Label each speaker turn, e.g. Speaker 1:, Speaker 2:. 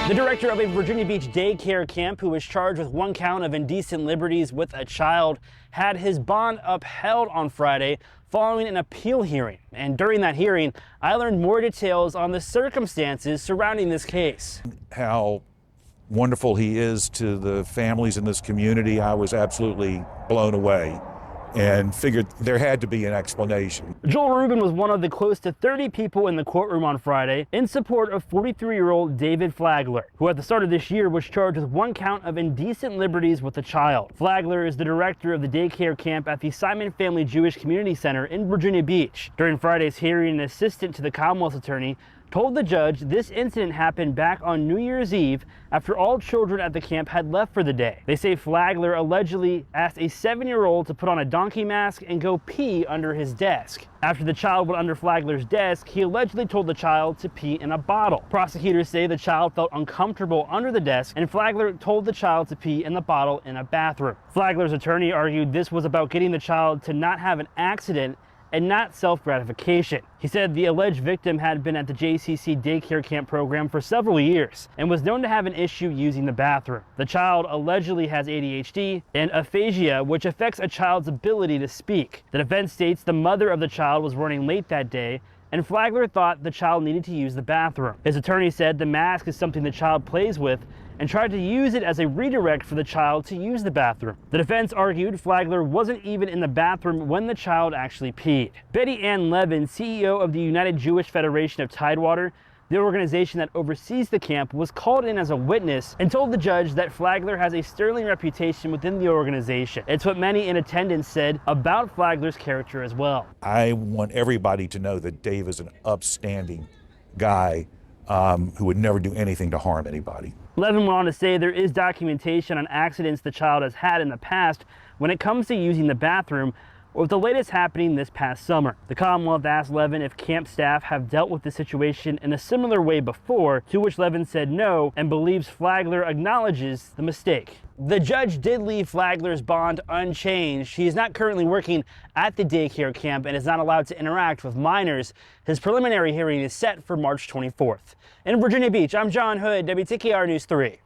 Speaker 1: The director of a Virginia Beach daycare camp, who was charged with one count of indecent liberties with a child, had his bond upheld on Friday following an appeal hearing. And during that hearing, I learned more details on the circumstances surrounding this case.
Speaker 2: How wonderful he is to the families in this community. I was absolutely blown away and figured there had to be an explanation.
Speaker 1: Joel Rubin was one of the close to 30 people in the courtroom on Friday in support of 43-year-old David Flagler, who at the start of this year was charged with one count of indecent liberties with a child. Flagler is the director of the daycare camp at the Simon Family Jewish Community Center in Virginia Beach. During Friday's hearing, an assistant to the Commonwealth's attorney told the judge this incident happened back on New Year's Eve after all children at the camp had left for the day. They say Flagler allegedly asked a 7-year-old to put on a donkey mask and go pee under his desk. After the child went under Flagler's desk, he allegedly told the child to pee in a bottle. Prosecutors say the child felt uncomfortable under the desk, and Flagler told the child to pee in the bottle in a bathroom. Flagler's attorney argued this was about getting the child to not have an accident and not self-gratification. He said the alleged victim had been at the JCC daycare camp program for several years and was known to have an issue using the bathroom. The child allegedly has ADHD and aphasia, which affects a child's ability to speak. The defense states the mother of the child was running late that day, and Flagler thought the child needed to use the bathroom. His attorney said the mask is something the child plays with and tried to use it as a redirect for the child to use the bathroom. The defense argued Flagler wasn't even in the bathroom when the child actually peed. Betty Ann Levin, CEO of the United Jewish Federation of Tidewater, the organization that oversees the camp, was called in as a witness and told the judge that Flagler has a sterling reputation within the organization. It's what many in attendance said about Flagler's character as well.
Speaker 2: I want everybody to know that Dave is an upstanding guy who would never do anything to harm anybody.
Speaker 1: Levin went on to say there is documentation on accidents the child has had in the past when it comes to using the bathroom, with the latest happening this past summer. The Commonwealth asked Levin if camp staff have dealt with the situation in a similar way before, to which Levin said no and believes Flagler acknowledges the mistake. The judge did leave Flagler's bond unchanged. He is not currently working at the daycare camp and is not allowed to interact with minors. His preliminary hearing is set for March 24th. In Virginia Beach, I'm John Hood, WTKR News 3.